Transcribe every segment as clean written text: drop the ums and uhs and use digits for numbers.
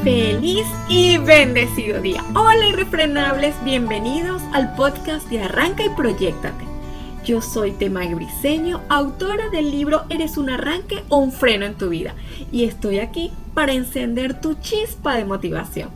Feliz y bendecido día. Hola irrefrenables, bienvenidos al podcast de Arranca y Proyéctate. Yo soy Temay Briceño, autora del libro Eres un arranque o un freno en tu vida, y estoy aquí para encender tu chispa de motivación.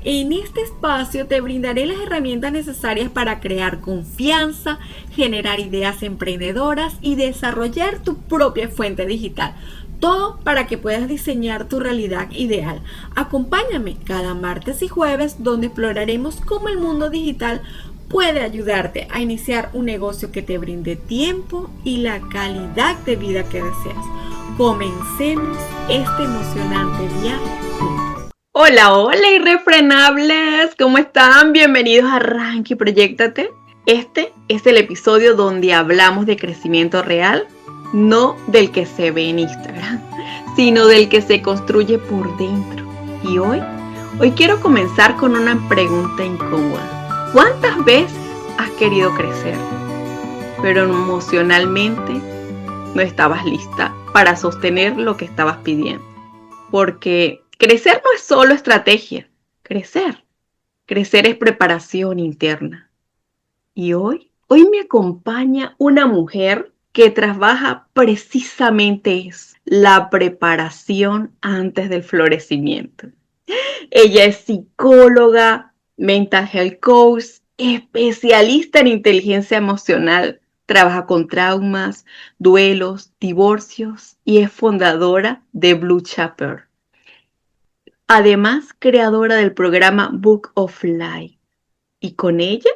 En este espacio te brindaré las herramientas necesarias para crear confianza, generar ideas emprendedoras y desarrollar tu propia fuente digital. Todo para que puedas diseñar tu realidad ideal. Acompáñame cada martes y jueves donde exploraremos cómo el mundo digital puede ayudarte a iniciar un negocio que te brinde tiempo y la calidad de vida que deseas. Comencemos este emocionante viaje juntos. Hola irrefrenables, ¿cómo están? Bienvenidos a Arranca y Proyéctate. Este es el episodio donde hablamos de crecimiento real, no del que se ve en Instagram, sino del que se construye por dentro. Y hoy quiero comenzar con una pregunta incómoda. ¿Cuántas veces has querido crecer, pero emocionalmente no estabas lista para sostener lo que estabas pidiendo? Porque crecer no es solo estrategia. Crecer es preparación interna. Y hoy me acompaña una mujer que trabaja precisamente es la preparación antes del florecimiento. Ella es psicóloga, mental health coach, especialista en inteligencia emocional, trabaja con traumas, duelos, divorcios y es fundadora de Blue Chapter. Además, creadora del programa Book of Life. Y con ella,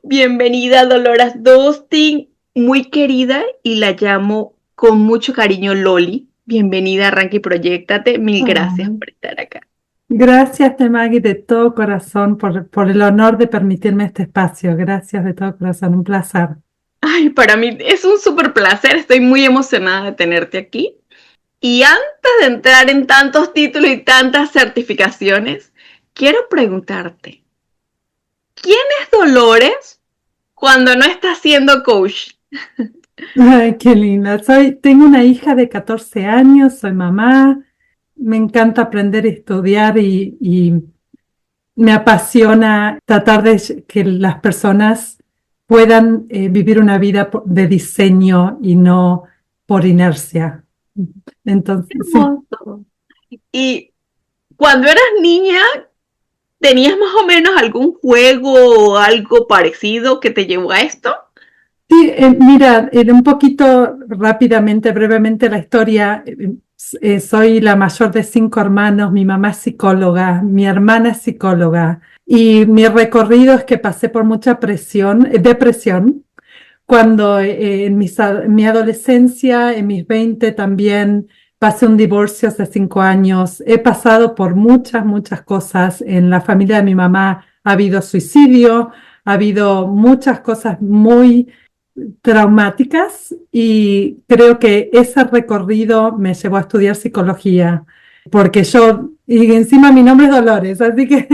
bienvenida Dolores Dostin, muy querida, y la llamo con mucho cariño Loli. Bienvenida a Arranca y Proyéctate. Mil gracias por estar acá. Gracias, Temagui, de todo corazón por el honor de permitirme este espacio. Gracias de todo corazón, un placer. Ay, para mí es un súper placer. Estoy muy emocionada de tenerte aquí. Y antes de entrar en tantos títulos y tantas certificaciones, quiero preguntarte, ¿quién es Dolores cuando no está siendo coach? Ay, qué linda. Tengo una hija de 14 años, soy mamá, me encanta aprender a estudiar y me apasiona tratar de que las personas puedan vivir una vida de diseño y no por inercia. Entonces, Hermoso. Y cuando eras niña, ¿tenías más o menos algún juego o algo parecido que te llevó a esto? Sí, mira, un poquito rápidamente, brevemente la historia. Soy la mayor de 5 hermanos, mi mamá es psicóloga, mi hermana es psicóloga y mi recorrido es que pasé por mucha depresión, cuando en mi adolescencia, en mis 20 también pasé un divorcio hace 5 años, he pasado por muchas cosas. En la familia de mi mamá ha habido suicidio, ha habido muchas cosas muy traumáticas y creo que ese recorrido me llevó a estudiar psicología, porque y encima mi nombre es Dolores, así que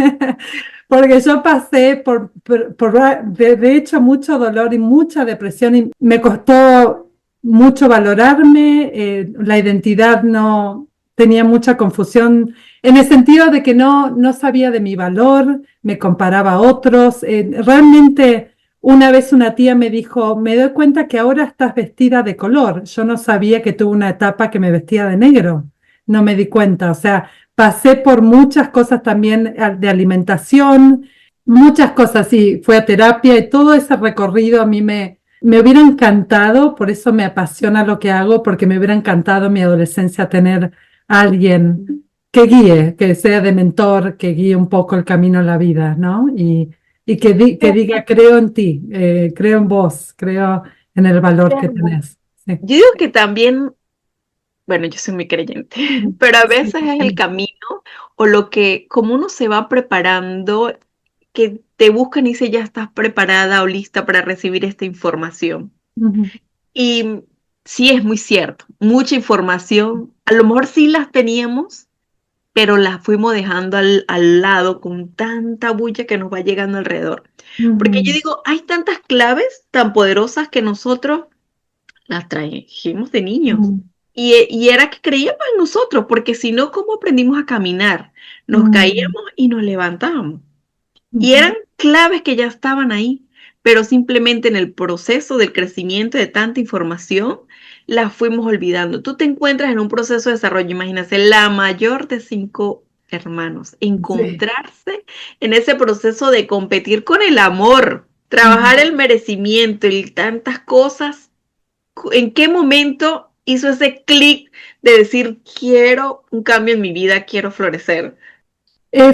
porque yo pasé de hecho mucho dolor y mucha depresión y me costó mucho valorarme, la identidad no tenía mucha confusión en el sentido de que no sabía de mi valor, me comparaba a otros, realmente. Una vez una tía me dijo, me doy cuenta que ahora estás vestida de color. Yo no sabía que tuve una etapa que me vestía de negro. No me di cuenta. O sea, pasé por muchas cosas también de alimentación, muchas cosas. Sí, fui a terapia y todo ese recorrido a mí me hubiera encantado, por eso me apasiona lo que hago, porque me hubiera encantado en mi adolescencia tener a alguien que guíe, que sea de mentor, que guíe un poco el camino en la vida, ¿no? Y que diga, creo en ti, creo en vos, creo en el valor que tenés. Sí. Yo digo que también, bueno, yo soy muy creyente, pero a veces es el camino o lo que, como uno se va preparando, que te buscan y dice ya estás preparada o lista para recibir esta información. Uh-huh. Y sí es muy cierto, mucha información, a lo mejor sí las teníamos, pero las fuimos dejando al lado con tanta bulla que nos va llegando alrededor. Porque yo digo, hay tantas claves tan poderosas que nosotros las trajimos de niños. y era que creíamos en nosotros, porque si no, ¿cómo aprendimos a caminar? Nos Mm, caíamos y nos levantábamos. Y ujú. eran claves que ya estaban ahí, pero simplemente en el proceso del crecimiento de tanta información, las fuimos olvidando. Tú te encuentras en un proceso de desarrollo, imagínate, la mayor de 5 hermanos, Sí. encontrarse en ese proceso de competir con el amor, trabajar Ujú. el merecimiento y tantas cosas. ¿En qué momento hizo ese clic de decir, quiero un cambio en mi vida, quiero florecer?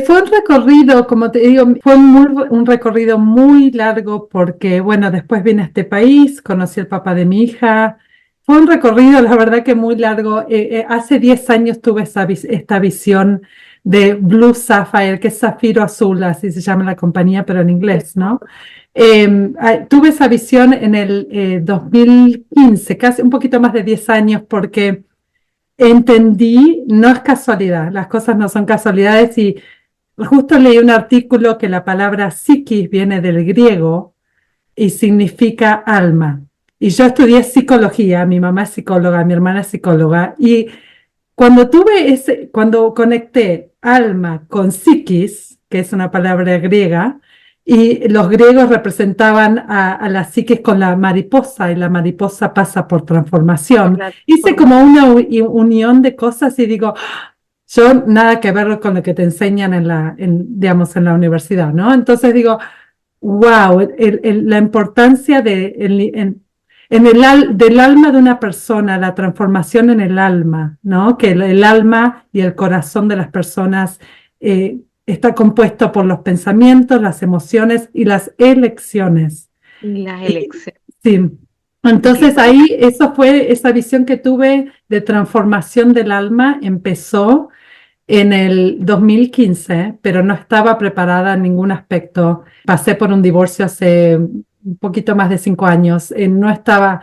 Fue un recorrido, como te digo, fue un recorrido muy largo porque, bueno, después vine a este país, conocí al papá de mi hija. Fue un recorrido, la verdad que muy largo. Hace 10 años tuve esta visión de Blue Sapphire, que es zafiro azul, así se llama la compañía, pero en inglés, ¿no? Tuve esa visión en el 2015, casi un poquito más de 10 años, porque entendí, no es casualidad, las cosas no son casualidades y justo leí un artículo que la palabra psiquis viene del griego y significa alma. Y yo estudié psicología, mi mamá es psicóloga, mi hermana es psicóloga, y cuando conecté alma con psiquis, que es una palabra griega, y los griegos representaban a la psiquis con la mariposa, y la mariposa pasa por Por transformación, la hice como formación. una unión de cosas y digo, yo nada que ver con lo que te enseñan digamos, en la universidad, ¿no? Entonces digo, wow, la importancia del alma de una persona, la transformación en el alma, ¿no? Que el alma y el corazón de las personas está compuesto por los pensamientos, las emociones y las elecciones. Y las Y- elecciones. sí. Ok. Entonces ahí eso fue esa visión que tuve de transformación del alma, empezó en el 2015, pero no estaba preparada en ningún aspecto. Pasé por un divorcio hace un poquito más de 5 años. No estaba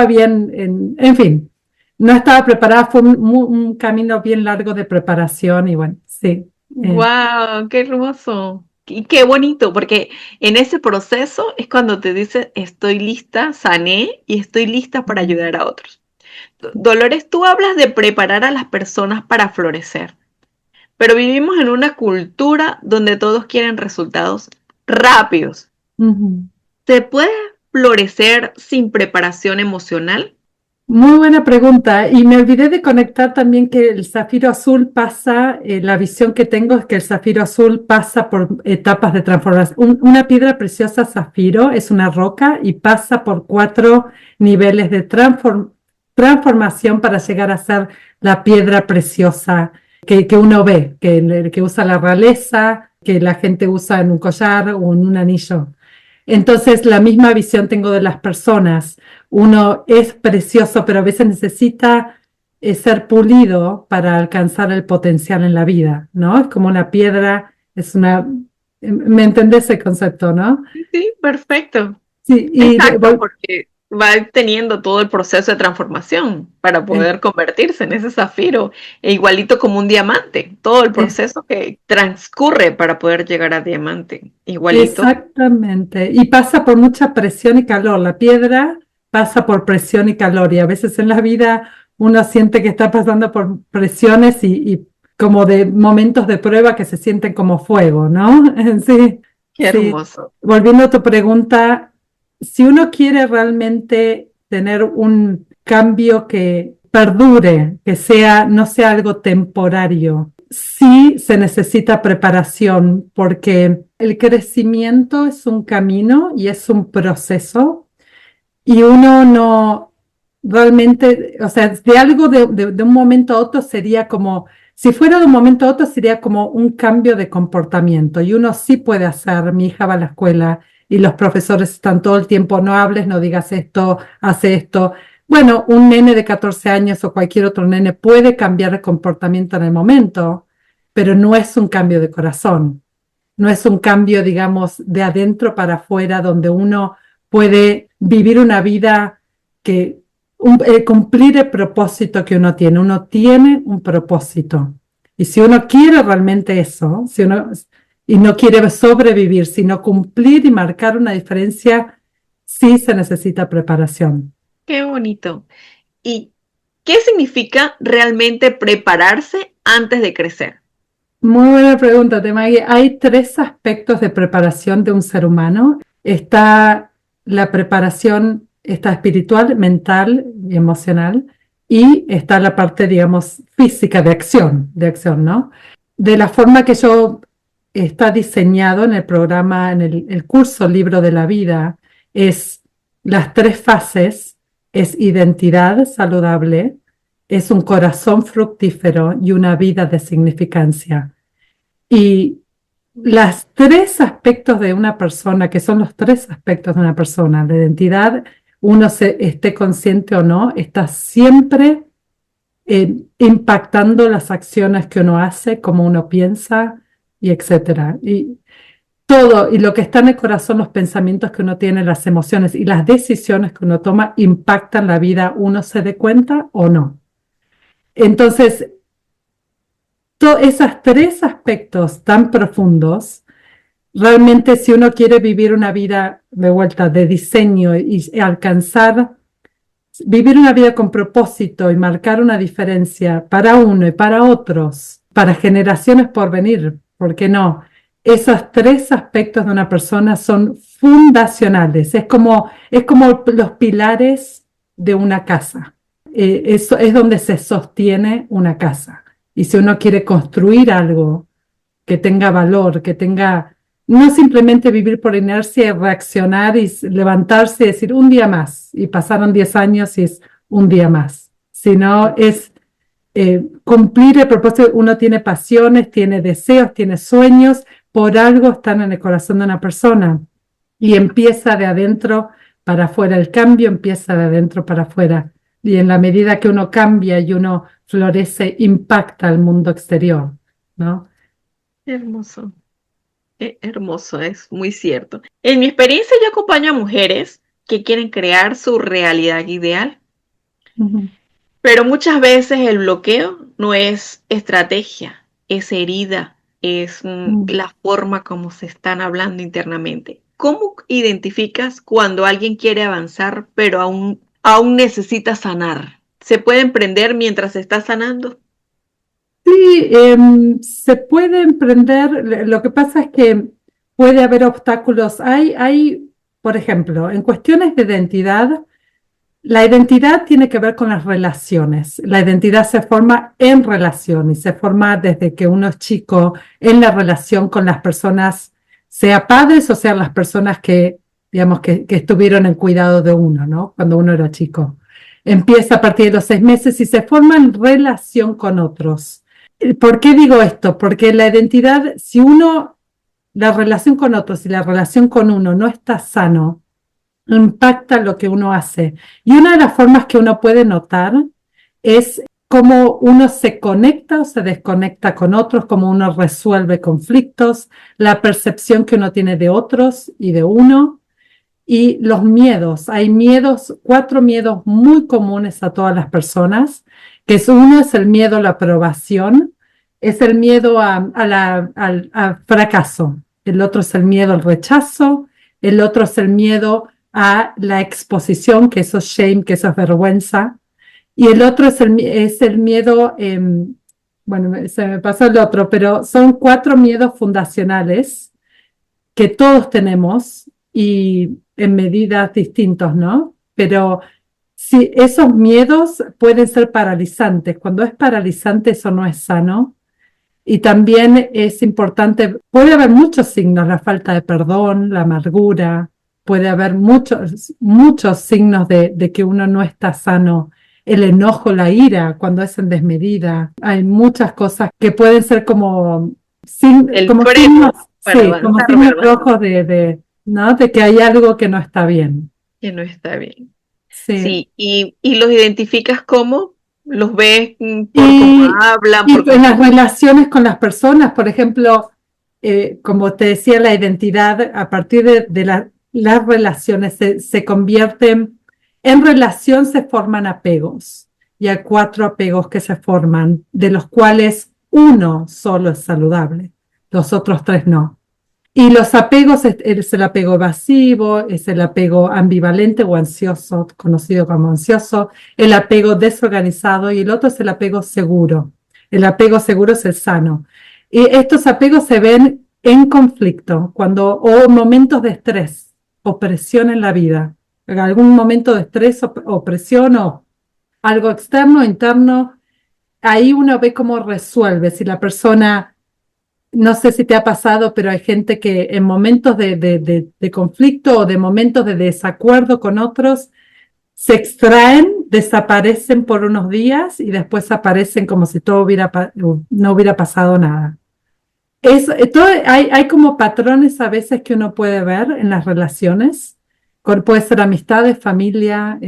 bien, en fin, no estaba preparada. Fue un camino bien largo de preparación y bueno, sí. eh, Wow, qué hermoso. Y qué bonito, porque en ese proceso es cuando te dice, estoy lista, sané y estoy lista para ayudar a otros. Dolores, tú hablas de preparar a las personas para florecer, pero vivimos en una cultura donde todos quieren resultados rápidos. Ujú. ¿Se puede florecer sin preparación emocional? Muy buena pregunta. Y me olvidé de conectar también que el zafiro azul pasa, la visión que tengo es que el zafiro azul pasa por etapas de transformación. Una piedra preciosa zafiro es una roca y pasa por 4 niveles de transformación para llegar a ser la piedra preciosa que uno ve, que usa la realeza, que la gente usa en un collar o en un anillo. Entonces, la misma visión tengo de las personas. Uno es precioso, pero a veces necesita ser pulido para alcanzar el potencial en la vida, ¿no? Es como una piedra, ¿me entendés el concepto, no? Sí, sí, perfecto. Sí, Exacto, porque va teniendo todo el proceso de transformación para eh, poder convertirse en ese zafiro, e igualito como un diamante, todo el eh, proceso que transcurre para poder llegar a diamante, igualito. exactamente. Y pasa por mucha presión y calor. La piedra pasa por presión y calor. Y a veces en la vida uno siente que está pasando por presiones y como de momentos de prueba que se sienten como fuego, ¿no? Sí, Qué sí. hermoso. Volviendo a tu pregunta, si uno quiere realmente tener un cambio que perdure, no sea algo temporario, sí se necesita preparación porque el crecimiento es un camino y es un proceso y uno no realmente, o sea, de algo de un momento a otro sería como, si fuera de un momento a otro sería como un cambio de comportamiento y uno sí puede hacer, mi hija va a la escuela y los profesores están todo el tiempo, no hables, no digas esto, hace esto. Bueno, un nene de 14 años o cualquier otro nene puede cambiar el comportamiento en el momento, pero no es un cambio de corazón, no es un cambio, digamos, de adentro para afuera, donde uno puede vivir una vida cumplir el propósito que uno tiene. Uno tiene un propósito. Y si uno quiere realmente eso, y no quiere sobrevivir, sino cumplir y marcar una diferencia, sí se necesita preparación. Qué bonito. Y ¿Qué significa realmente prepararse antes de crecer? Muy buena pregunta, Temagui. Hay tres aspectos de preparación de un ser humano. Está la preparación, está espiritual, mental y emocional, y está la parte, digamos, física de acción, ¿no? De la forma que está diseñado en el programa, en el curso Libro de la Vida, es las tres fases, es identidad saludable, es un corazón fructífero y una vida de significancia. Y los tres aspectos de una persona, que son los tres aspectos de una persona, la identidad, uno esté consciente o no, está siempre impactando las acciones que uno hace, cómo uno piensa, y etcétera. Y todo, y lo que está en el corazón, los pensamientos que uno tiene, las emociones y las decisiones que uno toma, impactan la vida, uno se dé cuenta o no. Entonces, esos tres aspectos tan profundos, realmente si uno quiere vivir una vida de vuelta de diseño y alcanzar, vivir una vida con propósito y marcar una diferencia para uno y para otros, para generaciones por venir, ¿por qué no? Esos tres aspectos de una persona son fundacionales, es como los pilares de una casa. Eso es donde se sostiene una casa. Y si uno quiere construir algo que tenga valor, que tenga, no simplemente vivir por inercia y reaccionar y levantarse y decir un día más, y pasaron 10 años y es un día más, sino es cumplir el propósito. Uno tiene pasiones, tiene deseos, tiene sueños, por algo están en el corazón de una persona y empieza de adentro para afuera. El cambio empieza de adentro para afuera. Y en la medida que uno cambia y uno florece, impacta al mundo exterior, ¿no? Hermoso, hermoso, es muy cierto. En mi experiencia yo acompaño a mujeres que quieren crear su realidad ideal, pero muchas veces el bloqueo no es estrategia, es herida, es la forma como se están hablando internamente. ¿Cómo identificas cuando alguien quiere avanzar, pero aún necesita sanar? ¿Se puede emprender mientras se está sanando? Sí, se puede emprender. Lo que pasa es que puede haber obstáculos. Por ejemplo, en cuestiones de identidad, la identidad tiene que ver con las relaciones. La identidad se forma en relación y se forma desde que uno es chico en la relación con las personas, sea padres o sean las personas que, digamos, que estuvieron en cuidado de uno, ¿no? Cuando uno era chico. Empieza a partir de los 6 meses y se forma en relación con otros. ¿Por qué digo esto? Porque la identidad, la relación con otros y la relación con uno no está sano, impacta lo que uno hace. Y una de las formas que uno puede notar es cómo uno se conecta o se desconecta con otros, cómo uno resuelve conflictos, la percepción que uno tiene de otros y de uno, y los miedos. Hay 4 miedos muy comunes a todas las personas, uno es el miedo a la aprobación, es el miedo al fracaso, el otro es el miedo al rechazo, el otro es el miedo a la exposición, que eso es shame, que eso es vergüenza, y el otro es el miedo, bueno, se me pasó el otro, pero son 4 miedos fundacionales que todos tenemos y en medidas distintas, ¿no? Pero sí, esos miedos pueden ser paralizantes. Cuando es paralizante, eso no es sano. Y también es importante, puede haber muchos signos, la falta de perdón, la amargura, puede haber muchos signos de que uno no está sano, el enojo, la ira, cuando es en desmedida. Hay muchas cosas que pueden ser como signos, como signos rojos ¿no? De que hay algo que no está bien. Que no está bien. Sí, y los identificas como, los ves por cómo hablan. Y en las relaciones con las personas, por ejemplo, como te decía, la identidad a partir de las relaciones se convierten, en relación se forman apegos, y hay 4 apegos que se forman, de los cuales uno solo es saludable, los otros 3 no. Y los apegos es el apego evasivo, es el apego ambivalente o ansioso, conocido como ansioso, el apego desorganizado y el otro es el apego seguro. El apego seguro es el sano. Y estos apegos se ven en conflicto o momentos de estrés o presión en la vida. En algún momento de estrés o presión o algo externo o interno, ahí uno ve cómo resuelve. Si la persona, no sé si te ha pasado, pero hay gente que en momentos de conflicto o de momentos de desacuerdo con otros, se extraen, desaparecen por unos días y después aparecen como si no hubiera pasado nada. Hay como patrones a veces que uno puede ver en las relaciones. Puede ser amistades, familia,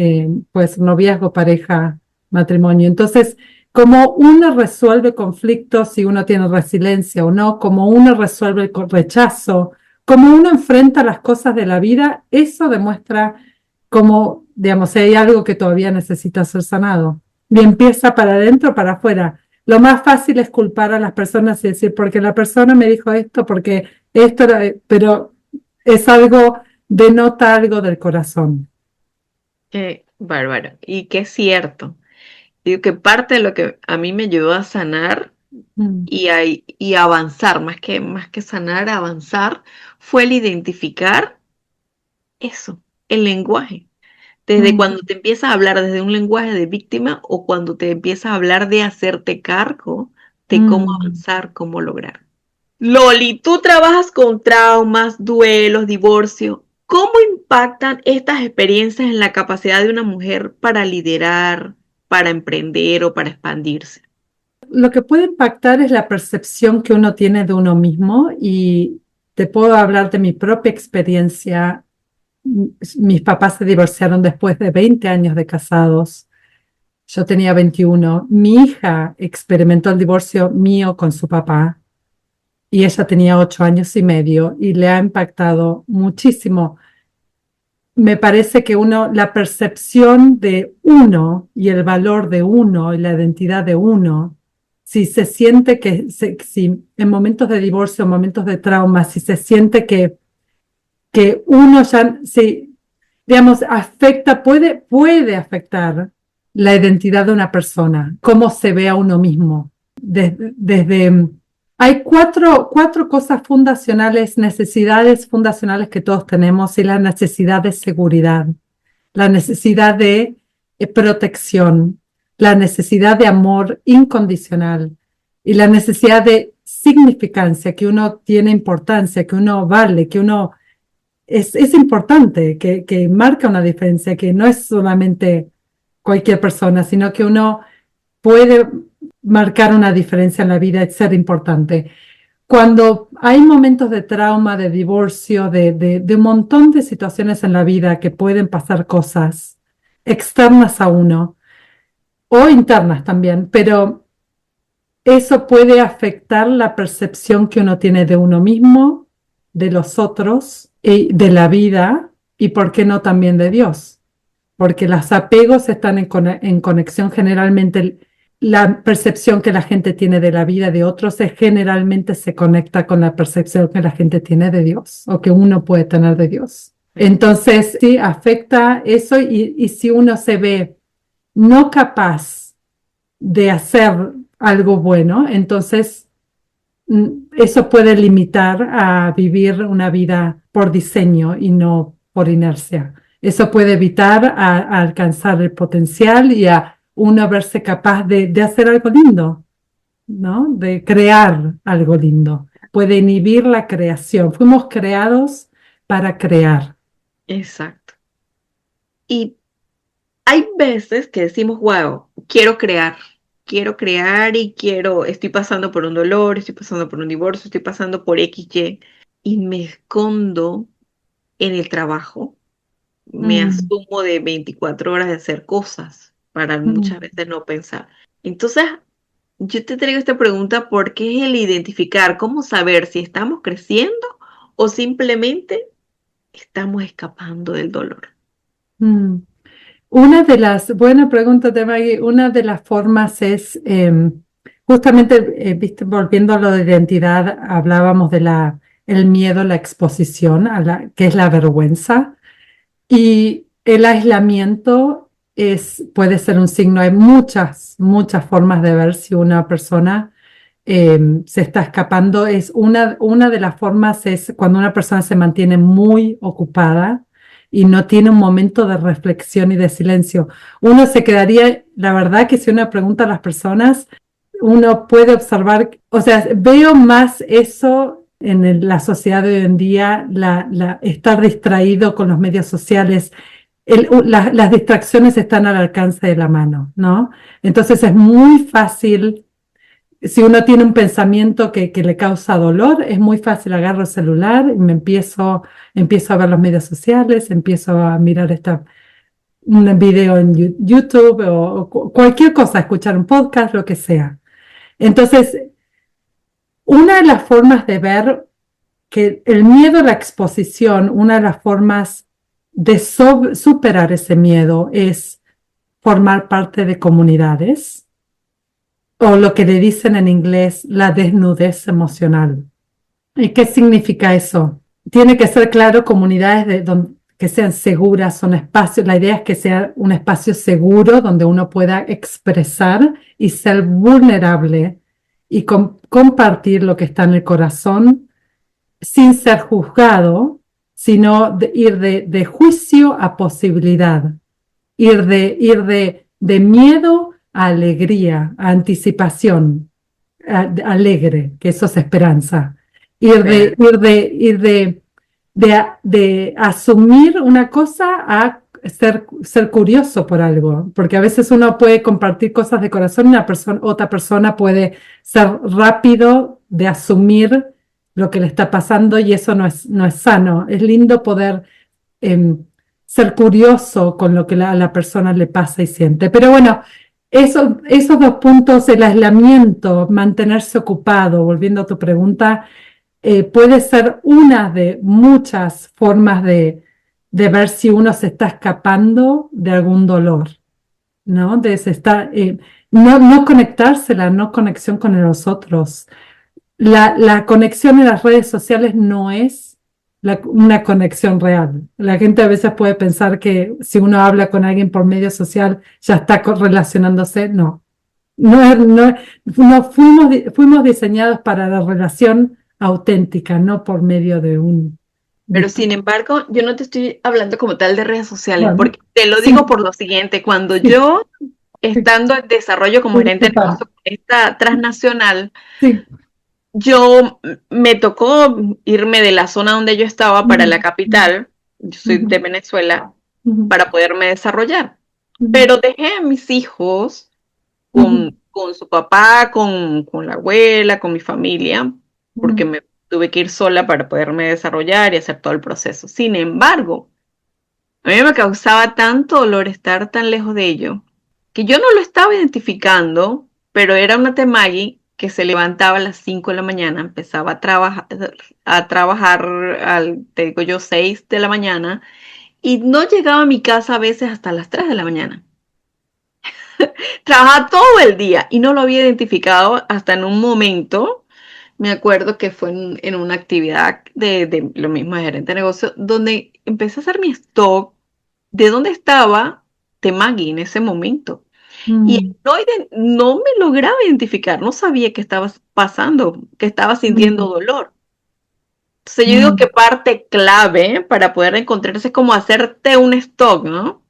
puede ser noviazgo, pareja, matrimonio. Entonces, cómo uno resuelve conflictos, si uno tiene resiliencia o no, cómo uno resuelve el rechazo, cómo uno enfrenta las cosas de la vida, eso demuestra cómo, digamos, si hay algo que todavía necesita ser sanado. Y empieza para adentro, para afuera. Lo más fácil es culpar a las personas y decir, porque la persona me dijo esto, porque esto era, pero es algo, denota algo del corazón. Qué bárbaro. Y qué cierto. Digo que parte de lo que a mí me ayudó a sanar y avanzar, más que sanar, avanzar, fue el identificar eso, el lenguaje. Desde cuando te empiezas a hablar desde un lenguaje de víctima o cuando te empiezas a hablar de hacerte cargo de cómo avanzar, cómo lograr. Loli, tú trabajas con traumas, duelos, divorcio. ¿Cómo impactan estas experiencias en la capacidad de una mujer para liderar, para emprender o para expandirse? Lo que puede impactar es la percepción que uno tiene de uno mismo y te puedo hablar de mi propia experiencia. Mis papás se divorciaron después de 20 años de casados. Yo tenía 21. Mi hija experimentó el divorcio mío con su papá y ella tenía 8 años y medio y le ha impactado muchísimo. Me parece que la percepción de uno y el valor de uno y la identidad de uno, si se siente si en momentos de divorcio, momentos de trauma, si se siente que uno ya, si, digamos, puede afectar la identidad de una persona, cómo se ve a uno mismo. Hay cuatro cosas fundacionales, necesidades fundacionales que todos tenemos, y la necesidad de seguridad, la necesidad de protección, la necesidad de amor incondicional y la necesidad de significancia, que uno tiene importancia, que uno vale, que uno es importante, que marca una diferencia, que no es solamente cualquier persona, sino que uno puede marcar una diferencia en la vida y ser importante. Cuando hay momentos de trauma, de divorcio, de un montón de situaciones en la vida que pueden pasar cosas externas a uno o internas también, pero eso puede afectar la percepción que uno tiene de uno mismo, de los otros, y de la vida y, ¿por qué no, también de Dios? Porque los apegos están en conexión generalmente. La percepción que la gente tiene de la vida de otros generalmente se conecta con la percepción que la gente tiene de Dios o que uno puede tener de Dios. Entonces, sí, afecta eso y si uno se ve no capaz de hacer algo bueno, entonces eso puede limitar a vivir una vida por diseño y no por inercia. Eso puede evitar a alcanzar el potencial y a uno verse capaz de hacer algo lindo, ¿no? De crear algo lindo. Puede inhibir la creación. Fuimos creados para crear. Exacto. Y hay veces que decimos, wow, quiero crear estoy pasando por un dolor, estoy pasando por un divorcio, estoy pasando por XY y me escondo en el trabajo, me asumo de 24 horas de hacer cosas para muchas veces no pensar. Entonces, yo te traigo esta pregunta porque es el identificar, cómo saber si estamos creciendo o simplemente estamos escapando del dolor. Buena pregunta de Maggie, una de las formas es, justamente, viste, volviendo a lo de identidad, hablábamos de el miedo, la exposición, que es la vergüenza. Y el aislamiento puede ser un signo. Hay muchas formas de ver si una persona se está escapando. Una de las formas es cuando una persona se mantiene muy ocupada y no tiene un momento de reflexión y de silencio. Uno se quedaría, la verdad que si uno pregunta a las personas, uno puede observar, o sea, veo más eso en la sociedad de hoy en día, estar distraído con los medios sociales. Las distracciones están al alcance de la mano, ¿no? Entonces es muy fácil, si uno tiene un pensamiento que le causa dolor, es muy fácil, agarro el celular y empiezo a ver los medios sociales, empiezo a mirar un video en YouTube o cualquier cosa, escuchar un podcast, lo que sea. Entonces, una de las formas de ver que el miedo a la exposición, una de las formas de superar ese miedo es formar parte de comunidades, o lo que le dicen en inglés la desnudez emocional. ¿Y qué significa eso? Tiene que ser claro comunidades que sean seguras, son espacios, la idea es que sea un espacio seguro donde uno pueda expresar y ser vulnerable y compartir lo que está en el corazón sin ser juzgado, sino ir de juicio a posibilidad, ir de miedo a alegría, a anticipación, alegre, que eso es esperanza. De asumir una cosa a ser curioso por algo, porque a veces uno puede compartir cosas de corazón y otra persona puede ser rápido de asumir lo que le está pasando y eso no es sano. Es lindo poder ser curioso con lo que a la persona le pasa y siente. Pero bueno, esos dos puntos, el aislamiento, mantenerse ocupado, volviendo a tu pregunta, puede ser una de muchas formas de ver si uno se está escapando de algún dolor, ¿no? No conectarse, la no conexión con los otros. La conexión en las redes sociales no es una conexión real. La gente a veces puede pensar que si uno habla con alguien por medio social ya está relacionándose. No. No fuimos diseñados para la relación auténtica, no por medio de un... Pero sin embargo, yo no te estoy hablando como tal de redes sociales, Bueno, porque te lo sí, digo por lo siguiente, cuando sí, yo, sí, estando en desarrollo como gerente de disculpa. negocio, esta transnacional, Sí. yo me tocó irme de la zona donde yo estaba para la capital, yo soy de Venezuela, Ujú, para poderme desarrollar. ujú, Pero dejé a mis hijos ujú, con su papá, con la abuela, con mi familia, porque ujú, me tuve que ir sola para poderme desarrollar y hacer todo el proceso. Sin embargo, a mí me causaba tanto dolor estar tan lejos de ello, que yo no lo estaba identificando, pero era una Temagi que se levantaba a las 5 de la mañana, empezaba a trabajar te digo yo, 6 de la mañana, y no llegaba a mi casa a veces hasta las 3 de la mañana. Trabajaba todo el día y no lo había identificado hasta en un momento. Me acuerdo que fue en una actividad de lo mismo de gerente de negocio, donde empecé a hacer mi stock de dónde estaba Temagi en ese momento. Y ujú, no me lograba identificar, no sabía que estaba pasando, que estaba sintiendo ujú, dolor. Entonces yo digo ujú, que parte clave para poder encontrarse es como hacerte un stock, ¿no?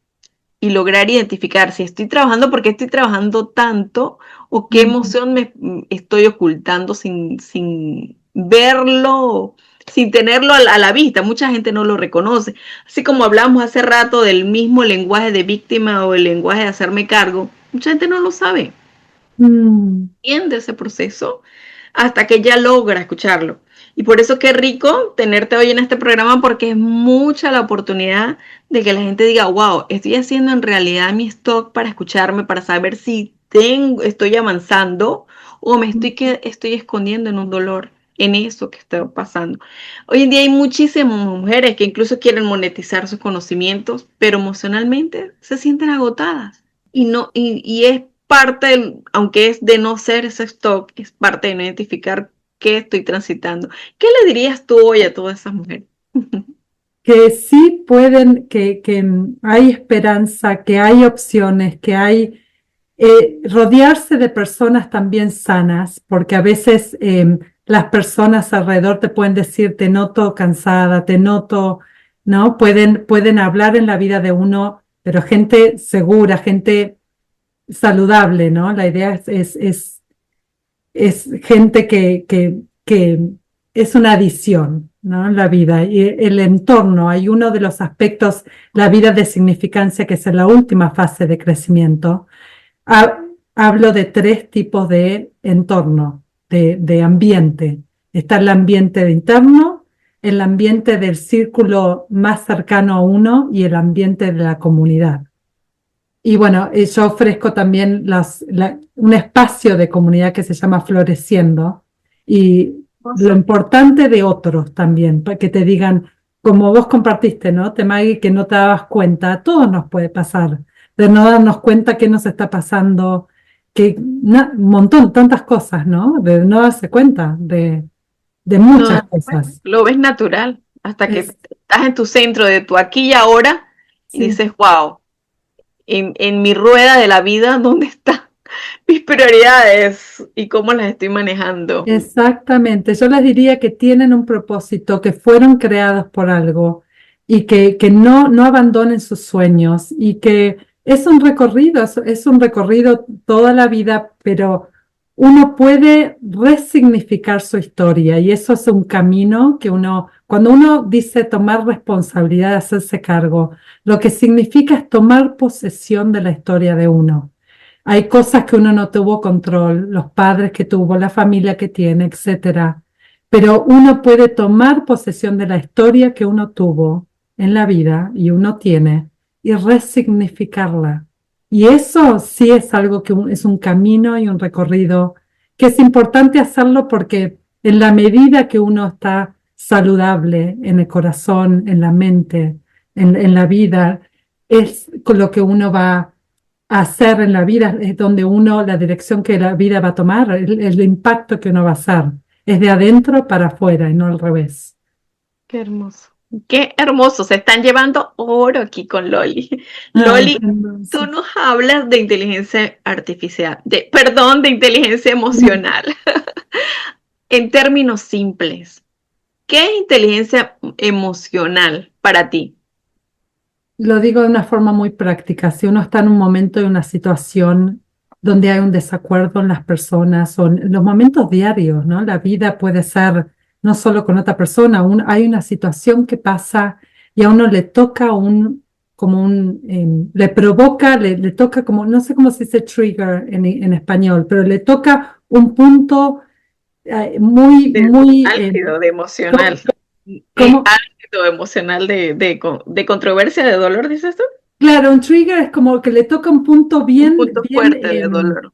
Y lograr identificar si estoy trabajando, por qué estoy trabajando tanto o qué ujú, emoción me estoy ocultando sin verlo, sin tenerlo a la vista. Mucha gente no lo reconoce. Así como hablamos hace rato del mismo lenguaje de víctima o el lenguaje de hacerme cargo, mucha gente no lo sabe. ujú, Entiende ese proceso hasta que ya logra escucharlo. Y por eso qué rico tenerte hoy en este programa porque es mucha la oportunidad de que la gente diga, wow, estoy haciendo en realidad mi stock para escucharme, para saber si estoy avanzando o estoy escondiendo en un dolor, en eso que está pasando. Hoy en día hay muchísimas mujeres que incluso quieren monetizar sus conocimientos, pero emocionalmente se sienten agotadas. Y es parte, aunque es de no ser ese stock, es parte de no identificar qué estoy transitando. ¿Qué le dirías tú hoy a todas esas mujeres? Que sí pueden, que hay esperanza, que hay opciones, que hay rodearse de personas también sanas, porque a veces las personas alrededor te pueden decir, te noto cansada, te noto, ¿no? Pueden hablar en la vida de uno, pero gente segura, gente saludable, ¿no? La idea es gente que es una adición, ¿no? En la vida. Y el entorno, hay uno de los aspectos, la vida de significancia, que es en la última fase de crecimiento. Hablo de 3 tipos de entorno, de ambiente. Está el ambiente interno, el ambiente del círculo más cercano a uno y el ambiente de la comunidad. Y bueno, yo ofrezco también un espacio de comunidad que se llama Floreciendo. Y lo importante de otros también, para que te digan, como vos compartiste, ¿no? Temagui, que no te dabas cuenta, a todos nos puede pasar, de no darnos cuenta qué nos está pasando, un montón, tantas cosas, ¿no? De no darse cuenta de muchas cosas. Lo ves natural, hasta que estás en tu centro de tu aquí y ahora y dices, wow, en mi rueda de la vida, ¿dónde están mis prioridades y cómo las estoy manejando? Exactamente, yo les diría que tienen un propósito, que fueron creados por algo y que no abandonen sus sueños y que es un recorrido toda la vida, pero uno puede resignificar su historia y eso es un camino que cuando uno dice tomar responsabilidad de hacerse cargo, lo que significa es tomar posesión de la historia de uno. Hay cosas que uno no tuvo control, los padres que tuvo, la familia que tiene, etcétera. Pero uno puede tomar posesión de la historia que uno tuvo en la vida y uno tiene y resignificarla. Y eso sí es algo que es un camino y un recorrido que es importante hacerlo porque en la medida que uno está saludable en el corazón, en la mente, en la vida, es con lo que uno va hacer en la vida, es donde la dirección que la vida va a tomar, el impacto que uno va a hacer, es de adentro para afuera y no al revés. Qué hermoso. Qué hermoso, se están llevando oro aquí con Loli. Loli, tú nos hablas de inteligencia artificial, de inteligencia emocional. En términos simples, ¿qué es inteligencia emocional para ti? Lo digo de una forma muy práctica. Si uno está en un momento de una situación donde hay un desacuerdo en las personas o en los momentos diarios, ¿no? La vida puede ser no solo con otra persona, hay una situación que pasa y a uno le toca le provoca, le toca como, no sé cómo se dice trigger en español, pero le toca un punto muy álgido, de emocional. Álgido, emocional, de controversia, de dolor, ¿dices tú? Claro, un trigger es como que le toca un punto bien fuerte de dolor.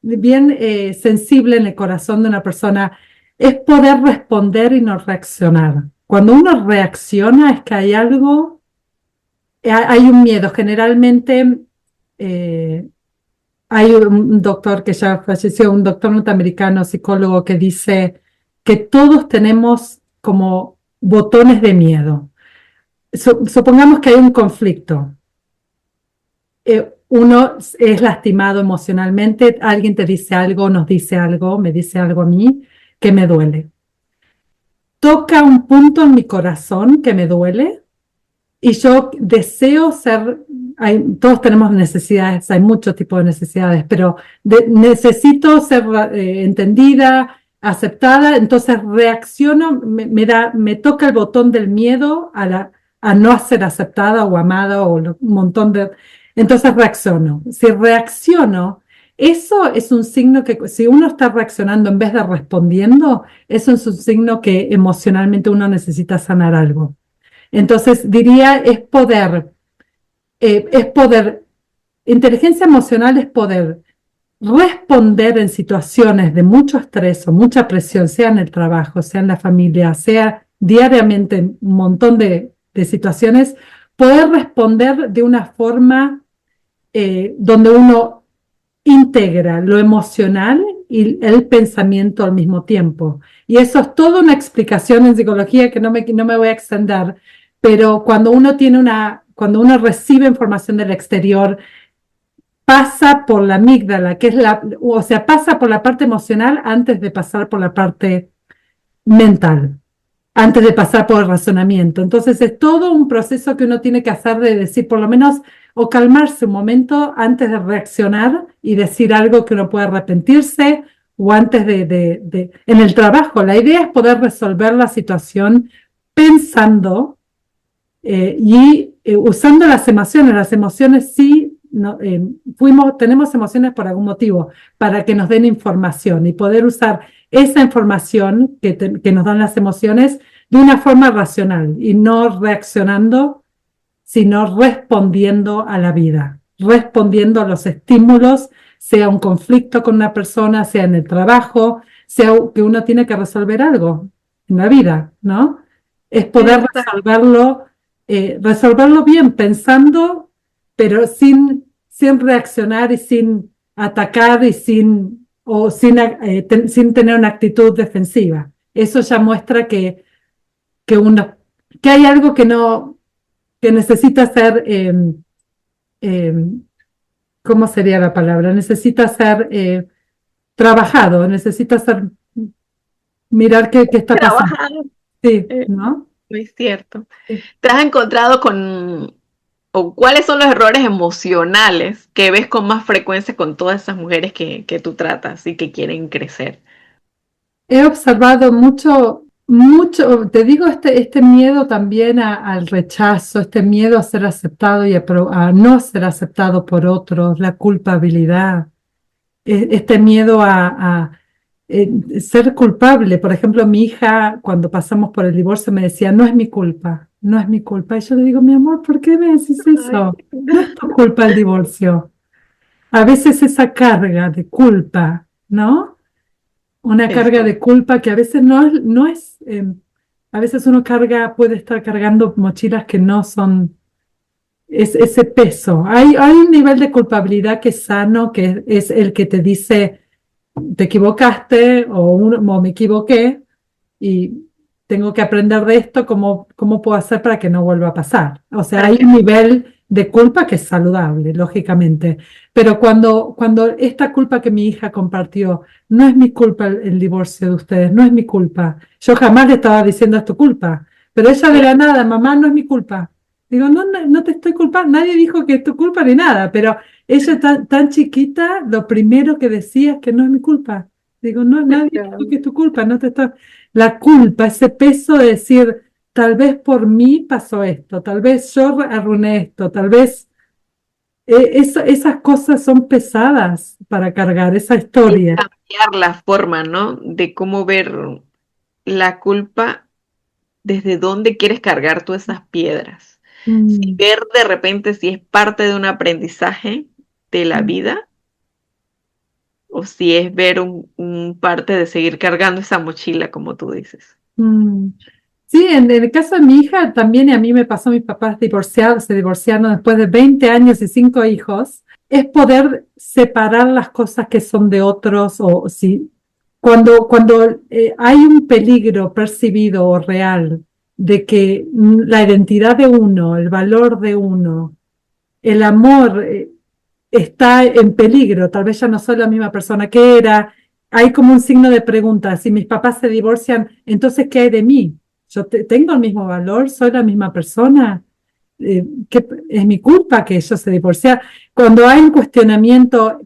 Bien sensible en el corazón de una persona. Es poder responder y no reaccionar. Cuando uno reacciona es que hay algo, hay un miedo. Generalmente hay un doctor que ya falleció, un doctor norteamericano, psicólogo, que dice que todos tenemos como botones de miedo. Supongamos que hay un conflicto. Uno es lastimado emocionalmente, alguien te dice algo, nos dice algo, me dice algo a mí que me duele. Toca un punto en mi corazón que me duele y yo deseo todos tenemos necesidades, hay muchos tipos de necesidades, pero necesito ser entendida, aceptada, entonces reacciono, me toca el botón del miedo a no ser aceptada o amada o un montón de... Entonces reacciono. Si reacciono, eso es un signo que si uno está reaccionando en vez de respondiendo, eso es un signo que emocionalmente uno necesita sanar algo. Entonces diría, es poder, inteligencia emocional es poder responder en situaciones de mucho estrés o mucha presión, sea en el trabajo, sea en la familia, sea diariamente en un montón de situaciones, poder responder de una forma donde uno integra lo emocional y el pensamiento al mismo tiempo. Y eso es toda una explicación en psicología que no me voy a extender, pero cuando uno recibe información del exterior, pasa por la amígdala, o sea, pasa por la parte emocional antes de pasar por la parte mental, antes de pasar por el razonamiento. Entonces es todo un proceso que uno tiene que hacer de decir, por lo menos, o calmarse un momento antes de reaccionar y decir algo que uno puede arrepentirse, o antes en el trabajo. La idea es poder resolver la situación pensando y usando las emociones. Las emociones sí, no, tenemos emociones por algún motivo, para que nos den información y poder usar esa información que nos dan las emociones de una forma racional y no reaccionando, sino respondiendo a la vida, respondiendo a los estímulos, sea un conflicto con una persona, sea en el trabajo, sea que uno tiene que resolver algo en la vida, ¿no? Es poder resolverlo bien, pensando, pero sin reaccionar y sin atacar y sin tener una actitud defensiva. Eso ya muestra que hay algo que necesita ser, ¿cómo sería la palabra? Necesita ser trabajado, necesita ser, mirar qué está pasando. Trabajado. Sí, ¿no? Muy cierto. Sí. ¿Te has encontrado o cuáles son los errores emocionales que ves con más frecuencia con todas esas mujeres que tú tratas y que quieren crecer? He observado mucho, te digo, este miedo también al rechazo, este miedo a ser aceptado y a no ser aceptado por otros, la culpabilidad, este miedo a ser culpable. Por ejemplo, mi hija, cuando pasamos por el divorcio, me decía, no es mi culpa, no es mi culpa. Y yo le digo, mi amor, ¿por qué me decís eso? No es tu culpa el divorcio. A veces esa carga de culpa, ¿no? Una carga de culpa que a veces no es a veces uno puede estar cargando mochilas que no son ese peso. Hay un nivel de culpabilidad que es sano, que es el que te dice, te equivocaste o me equivoqué y tengo que aprender de esto, ¿cómo puedo hacer para que no vuelva a pasar? O sea, hay un nivel de culpa que es saludable, lógicamente, pero cuando esta culpa que mi hija compartió, no es mi culpa el divorcio de ustedes, no es mi culpa. Yo jamás le estaba diciendo es tu culpa, pero ella de la nada, mamá, no es mi culpa. Digo, no te estoy culpando, nadie dijo que es tu culpa ni nada, pero ella tan chiquita, lo primero que decía es que no es mi culpa. Digo, no, nadie dijo que es tu culpa, no te está... La culpa, ese peso de decir, tal vez por mí pasó esto, tal vez yo arruiné esto, tal vez esas cosas son pesadas para cargar, esa historia. Cambiar la forma, ¿no? De cómo ver la culpa, desde dónde quieres cargar tú esas piedras. Si ver de repente si es parte de un aprendizaje de la vida o si es ver un parte de seguir cargando esa mochila, como tú dices. Sí, en el caso de mi hija también, y a mí me pasó, mis papás se divorciaron después de 20 años y 5 hijos, es poder separar las cosas que son de otros, o si cuando hay un peligro percibido o real de que la identidad de uno, el valor de uno, el amor está en peligro, tal vez ya no soy la misma persona que era, hay como un signo de pregunta, si mis papás se divorcian, entonces ¿qué hay de mí? ¿Yo tengo el mismo valor? ¿Soy la misma persona? ¿Es mi culpa que ellos se divorciaron? Cuando hay un cuestionamiento,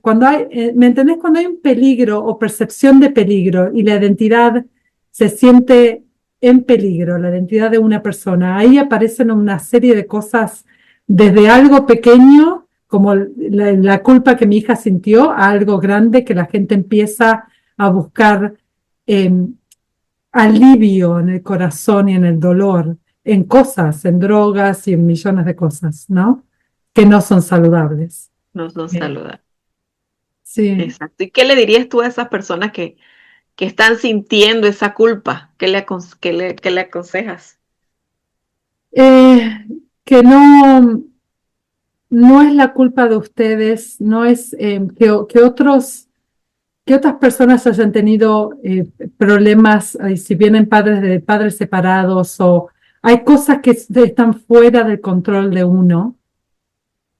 ¿me entendés? Cuando hay un peligro o percepción de peligro y la identidad se siente en peligro, la identidad de una persona, ahí aparecen una serie de cosas, desde algo pequeño, como la culpa que mi hija sintió, a algo grande que la gente empieza a buscar alivio en el corazón y en el dolor, en cosas, en drogas y en millones de cosas, ¿no? Que no son saludables. No son saludables. Sí. Exacto. ¿Y qué le dirías tú a esas personas que están sintiendo esa culpa? ¿Qué le aconsejas? Que no es la culpa de ustedes, no es que otros que otras personas hayan tenido problemas, si vienen de padres separados, o hay cosas que están fuera del control de uno,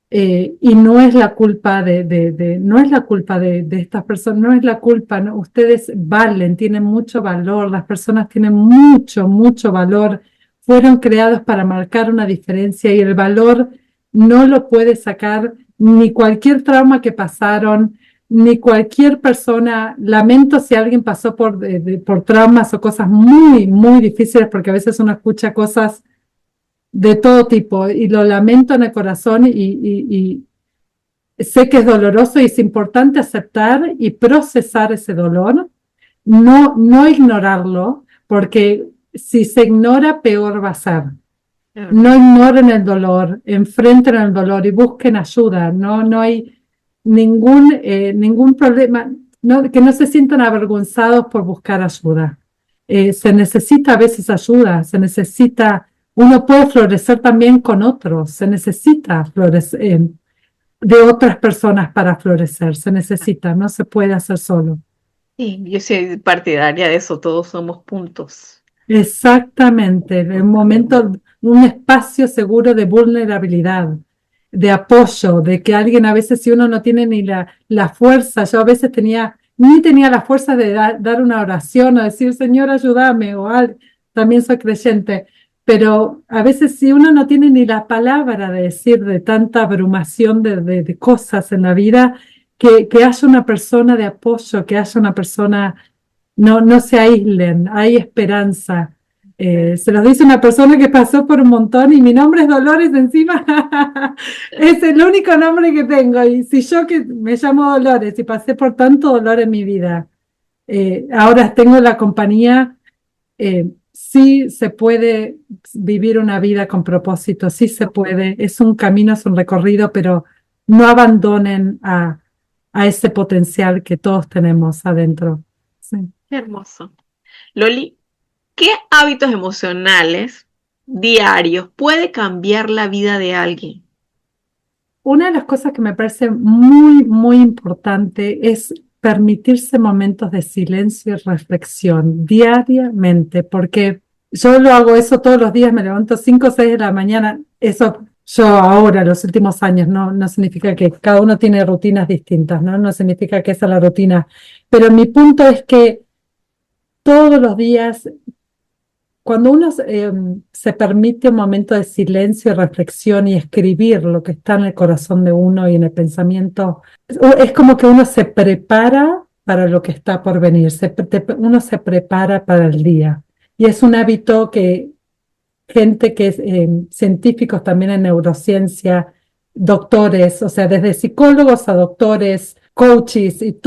y no es la culpa no es la culpa de estas personas, no es la culpa, ¿no? Ustedes valen, tienen mucho valor, las personas tienen mucho, mucho valor, fueron creados para marcar una diferencia, y el valor no lo puede sacar ni cualquier trauma que pasaron, ni cualquier persona. Lamento si alguien pasó por traumas o cosas muy, muy difíciles, porque a veces uno escucha cosas de todo tipo, y lo lamento en el corazón, y sé que es doloroso, y es importante aceptar y procesar ese dolor, no ignorarlo, porque si se ignora, peor va a ser. No ignoren el dolor, enfrenten el dolor y busquen ayuda. No hay ningún problema, que no se sientan avergonzados por buscar ayuda. Se necesita a veces ayuda, uno puede florecer también con otros, se necesita florecer de otras personas para florecer, se necesita, no se puede hacer solo. Sí, yo soy partidaria de eso, todos somos puntos. Exactamente, un espacio seguro de vulnerabilidad, de apoyo, de que alguien, a veces, si uno no tiene ni la fuerza, yo a veces ni tenía la fuerza de dar una oración o decir, Señor, ayúdame, también soy creyente, pero a veces si uno no tiene ni la palabra de decir, de tanta abrumación de cosas en la vida, que haya una persona de apoyo, que haya una persona. No se aíslen, hay esperanza. Se los dice una persona que pasó por un montón, y mi nombre es Dolores encima. Es el único nombre que tengo, y si yo, que me llamo Dolores y pasé por tanto dolor en mi vida, ahora tengo la compañía, sí se puede vivir una vida con propósito, sí se puede, es un camino, es un recorrido, pero no abandonen a ese potencial que todos tenemos adentro. Sí. Qué hermoso. Loli, ¿qué hábitos emocionales diarios puede cambiar la vida de alguien? Una de las cosas que me parece muy, muy importante es permitirse momentos de silencio y reflexión diariamente, porque yo lo hago eso todos los días, me levanto 5 o 6 de la mañana. Eso yo ahora, los últimos años, no significa que cada uno tiene rutinas distintas, no significa que esa es la rutina, pero mi punto es que todos los días, cuando uno se permite un momento de silencio y reflexión, y escribir lo que está en el corazón de uno y en el pensamiento, es como que uno se prepara para lo que está por venir, uno se prepara para el día. Y es un hábito que gente que es científicos también en neurociencia, doctores, o sea, desde psicólogos a doctores, coaches y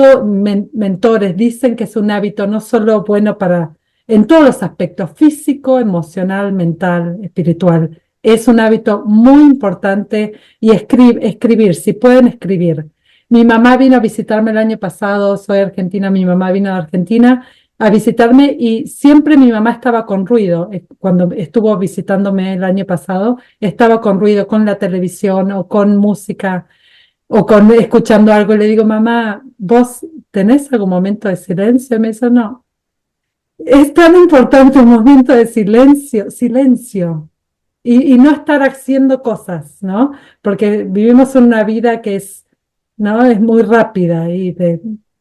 mentores, dicen que es un hábito no solo bueno en todos los aspectos, físico, emocional, mental, espiritual. Es un hábito muy importante, y escribir, si pueden escribir. Mi mamá vino a visitarme el año pasado, soy argentina, mi mamá vino a Argentina a visitarme, y siempre mi mamá estaba con ruido. Cuando estuvo visitándome el año pasado, estaba con ruido, con la televisión o con música o escuchando algo. Y le digo, mamá, ¿vos tenés algún momento de silencio? Y me dice, no. Es tan importante un momento de silencio, y no estar haciendo cosas, ¿no? Porque vivimos en una vida que es muy rápida, y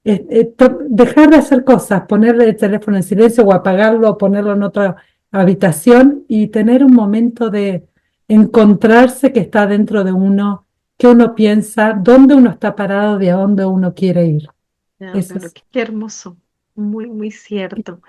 dejar de hacer cosas, ponerle el teléfono en silencio o apagarlo, o ponerlo en otra habitación, y tener un momento de encontrarse que está dentro de uno, que uno piensa, dónde uno está parado, de a dónde uno quiere ir. Claro, qué hermoso, muy, muy cierto.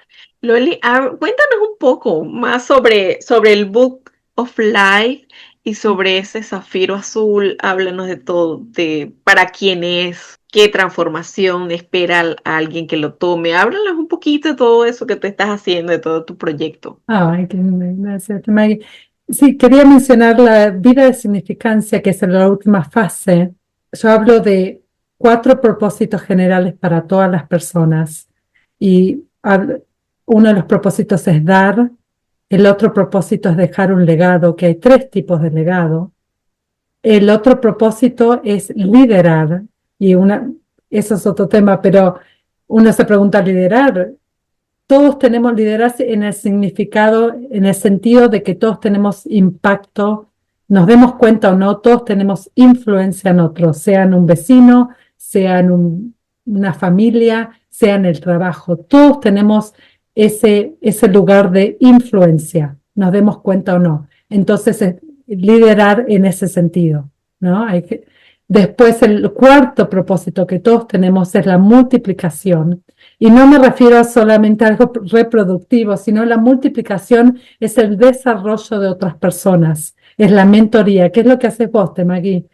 Loli, cuéntanos un poco más sobre el Book of Life y sobre ese zafiro azul. Háblanos de todo, de para quién es, qué transformación espera a alguien que lo tome. Háblanos un poquito de todo eso que te estás haciendo, de todo tu proyecto. Ay, gracias, Maggie. Sí, quería mencionar la vida de significancia, que es la última fase. Yo hablo de 4 propósitos generales para todas las personas, y uno de los propósitos es dar, el otro propósito es dejar un legado, que hay 3 tipos de legado. El otro propósito es liderar, y eso es otro tema, pero uno se pregunta liderar. Todos tenemos liderazgo en el significado, en el sentido de que todos tenemos impacto, nos demos cuenta o no, todos tenemos influencia en otros, sea en un vecino, sea en una familia, sea en el trabajo. Todos tenemos ese lugar de influencia, nos demos cuenta o no. Entonces, liderar en ese sentido, ¿no? Después, el cuarto propósito que todos tenemos es la multiplicación. Y no me refiero solamente a algo reproductivo, sino la multiplicación es el desarrollo de otras personas, es la mentoría. ¿Qué es lo que haces vos, Temagui?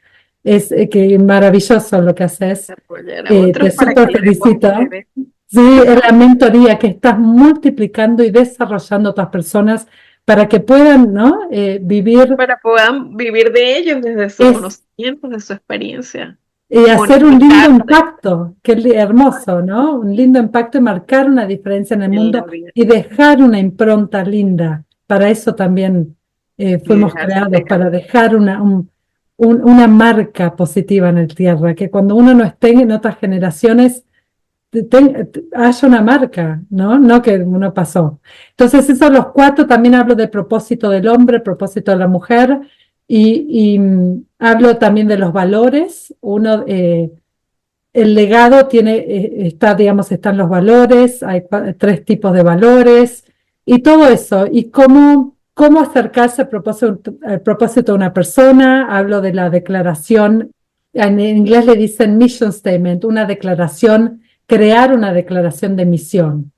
Es que maravilloso lo que haces. Apoyar a otros Te para súper que felicito. les Sí, es la mentoría que estás multiplicando y desarrollando a otras personas para que puedan, ¿no? Vivir para puedan vivir de ellos desde su conocimiento, de su experiencia. y hacer un lindo Bonificarse impacto, que es hermoso, ¿no? Un lindo impacto y marcar una diferencia en el en la mundo vida. y dejar una impronta linda. Para eso también fuimos Dejarse creados, pegar. para dejar una marca positiva en el tierra, que cuando uno no esté en otras generaciones, haya una marca, ¿no? No que uno pasó. Entonces, esos los cuatro, también hablo del propósito del hombre, propósito de la mujer, hablo también de los valores. El legado están los valores, hay tres tipos de valores, y todo eso, y cómo acercarse al propósito de una persona. Hablo de la declaración, en inglés le dicen mission statement, una declaración, crear una declaración de misión,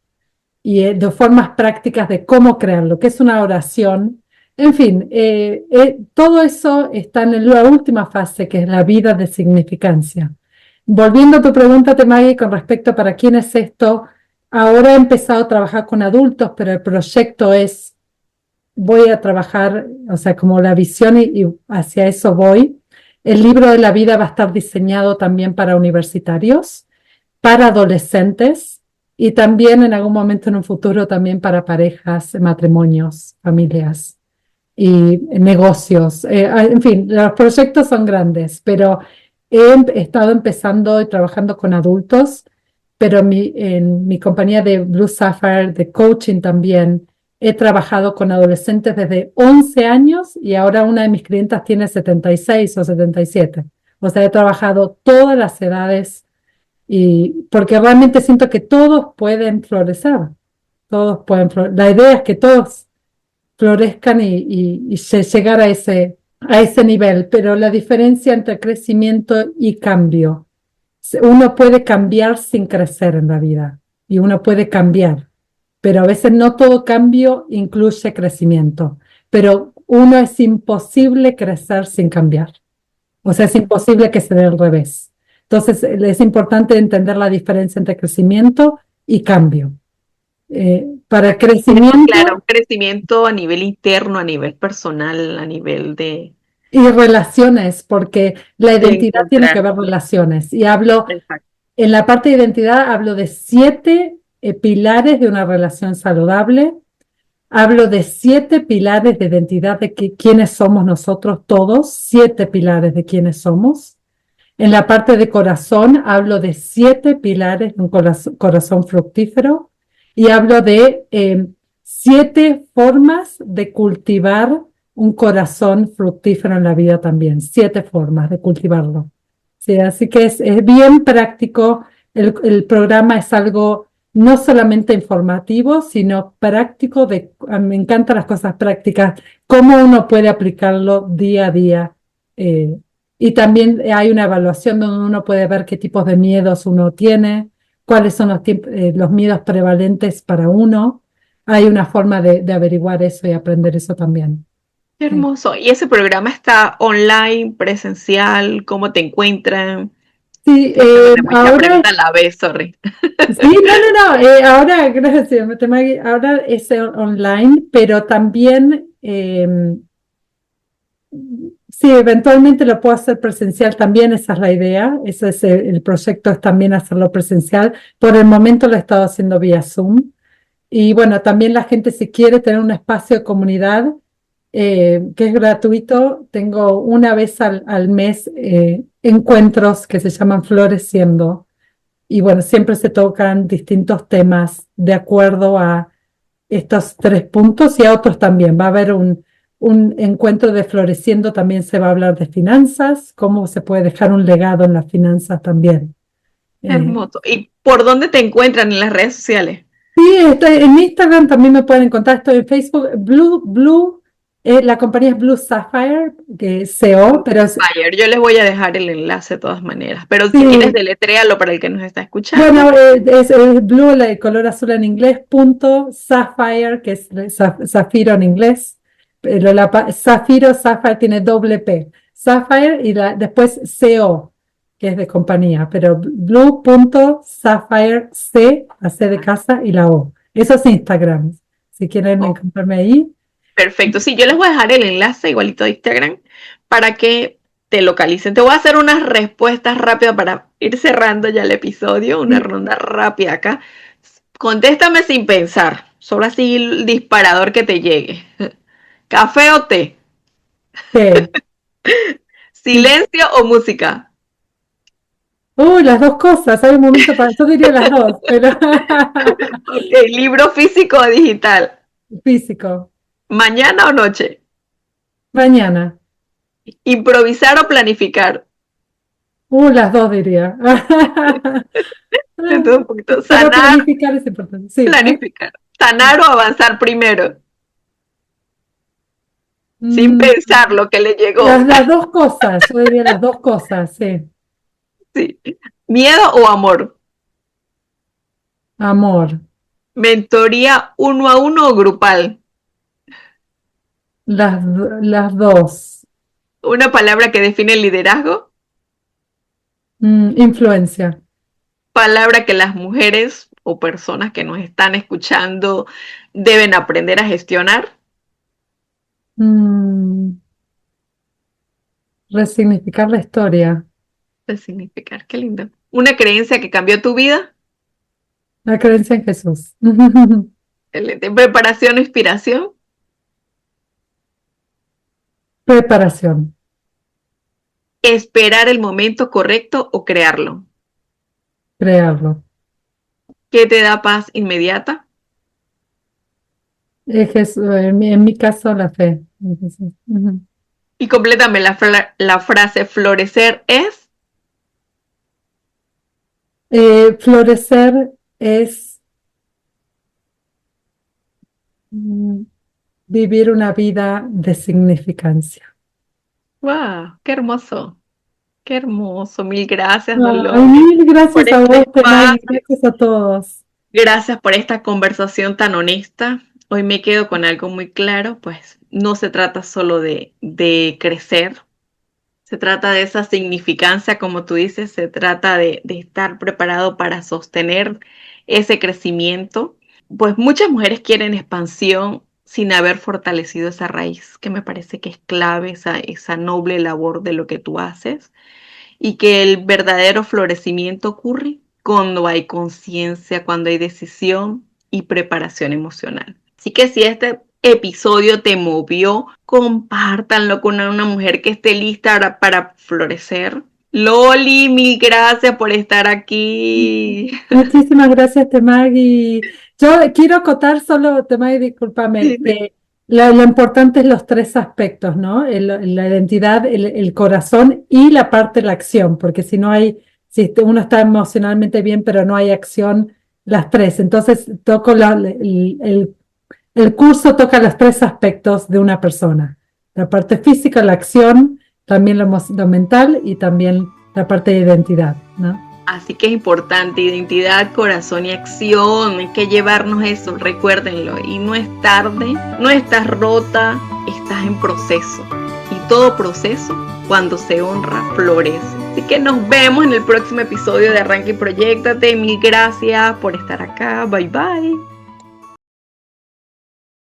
y de formas prácticas de cómo crearlo, que es una oración. En fin, todo eso está en la última fase, que es la vida de significancia. Volviendo a tu pregunta, Temagui, con respecto a para quién es esto, ahora he empezado a trabajar con adultos, pero el proyecto voy a trabajar, o sea, como la visión y hacia eso voy. El libro de la vida va a estar diseñado también para universitarios, para adolescentes y también en algún momento en un futuro también para parejas, matrimonios, familias y negocios. En fin, los proyectos son grandes, pero he estado empezando y trabajando con adultos, pero en mi compañía de Blue Sapphire, de coaching también, he trabajado con adolescentes desde 11 años y ahora una de mis clientas tiene 76 o 77. O sea, he trabajado todas las edades porque realmente siento que todos pueden florecer. La idea es que todos florezcan y llegar a ese nivel, pero la diferencia entre crecimiento y cambio. Uno puede cambiar sin crecer en la vida y uno puede cambiar, pero a veces no todo cambio incluye crecimiento, pero uno es imposible crecer sin cambiar. O sea, es imposible que se dé al revés. Entonces, es importante entender la diferencia entre crecimiento y cambio. Para crecimiento... Claro, un crecimiento a nivel interno, a nivel personal, a nivel de... Y relaciones, porque la identidad tiene que encontrar. ver relaciones. Y hablo, Exacto. en la parte de identidad, hablo de 7 pilares de una relación saludable. Hablo de 7 pilares de identidad de quiénes somos nosotros todos, 7 pilares de quiénes somos. En la parte de corazón, hablo de 7 pilares de un corazón fructífero. Y hablo de 7 formas de cultivar un corazón fructífero en la vida también. 7 formas de cultivarlo. Sí, así que es bien práctico. El programa es algo no solamente informativo, sino práctico. Me encantan las cosas prácticas, cómo uno puede aplicarlo día a día. Y también hay una evaluación donde uno puede ver qué tipos de miedos uno tiene, cuáles son los miedos prevalentes para uno. Hay una forma de averiguar eso y aprender eso también. Qué hermoso. ¿Y ese programa está online, presencial? ¿Cómo te encuentran? Sí, Mucha ahora... pregunta a la vez, sorry. Sí, no. Ahora, gracias, Maggie. Ahora es online, pero también, sí, eventualmente lo puedo hacer presencial también, esa es la idea. Ese es el proyecto, es también hacerlo presencial. Por el momento lo he estado haciendo vía Zoom. Y bueno, también la gente, si quiere tener un espacio de comunidad, que es gratuito, tengo una vez al mes encuentros que se llaman Floreciendo, y bueno, siempre se tocan distintos temas de acuerdo a estos 3 puntos y a otros también. Va a haber un encuentro de Floreciendo, también se va a hablar de finanzas, cómo se puede dejar un legado en las finanzas también. Hermoso. ¿Y por dónde te encuentran en las redes sociales? Sí, estoy en Instagram, también me pueden encontrar, estoy en Facebook, la compañía es Blue Sapphire, que es CO, pero Fire. Yo les voy a dejar el enlace de todas maneras, pero si quieres sí, deletréalo para el que nos está escuchando. bueno, es Blue, el color azul en inglés, punto Sapphire, que es zafiro en inglés, pero Sapphire tiene doble P, Sapphire y después CO, que es de compañía, pero blue.sapphire, la C de casa y la O. Eso es Instagram. Si quieren Oh, encontrarme ahí. perfecto. Sí, yo les voy a dejar el enlace igualito de Instagram para que te localicen. Te voy a hacer unas respuestas rápidas para ir cerrando ya el episodio, una ronda rápida acá. Contéstame sin pensar, solo así el disparador que te llegue. ¿Café o té? ¿Qué? ¿Silencio o música? Las dos cosas. Hay un momento para. Yo diría las dos, pero. Ok, ¿libro físico o digital? Físico. ¿Mañana o noche? Mañana. ¿Improvisar o planificar? Las dos diría. De todo un poquito. Pero ¿Sanar? planificar es importante. Sí. Planificar. ¿Sanar o avanzar primero? Sin Mm, pensar lo que le llegó. las dos cosas. Yo diría las dos cosas, sí. Sí. ¿Miedo o amor? Amor. ¿Mentoría uno a uno o grupal? Las dos. ¿Una palabra que define el liderazgo? Influencia. ¿Palabra que las mujeres o personas que nos están escuchando deben aprender a gestionar? Mm, Resignificar la historia. ¿Qué significar? Qué lindo. ¿Una creencia que cambió tu vida? La creencia en Jesús. Excelente. ¿Preparación o inspiración? Preparación. ¿Esperar el momento correcto o crearlo? Crearlo. ¿Qué te da paz inmediata? En mi caso, la fe. En Jesús. Ujú. Y complétame la frase florecer es. Florecer es mm, vivir una vida de significancia. ¡Wow! ¡Qué hermoso! ¡Qué hermoso! Mil gracias, Ay, Dolores, mil por gracias a este vos, Temay, espacio. gracias a todos. Gracias por esta conversación tan honesta. Hoy me quedo con algo muy claro, pues no se trata solo de crecer, se trata de esa significancia, como tú dices, se trata de estar preparado para sostener ese crecimiento. Pues muchas mujeres quieren expansión sin haber fortalecido esa raíz, que me parece que es clave, esa noble labor de lo que tú haces, y que el verdadero florecimiento ocurre cuando hay conciencia, cuando hay decisión y preparación emocional. Así que si este episodio te movió, compártanlo con una mujer que esté lista para florecer. Loli, mil gracias por estar aquí. Muchísimas gracias, Temagui. Yo quiero acotar solo, Temagui, discúlpame, Dime. que lo importante es los 3 aspectos, ¿no? La identidad, el corazón y la parte de la acción, porque si uno está emocionalmente bien, pero no hay acción, las tres. Entonces, el curso toca los 3 aspectos de una persona. La parte física, la acción, también lo mental y también la parte de identidad, ¿no? Así que es importante, identidad, corazón y acción. Hay que llevarnos eso, recuérdenlo. Y no es tarde, no estás rota, estás en proceso. Y todo proceso, cuando se honra, florece. Así que nos vemos en el próximo episodio de Arranca y Proyéctate. Mil gracias por estar acá. Bye bye.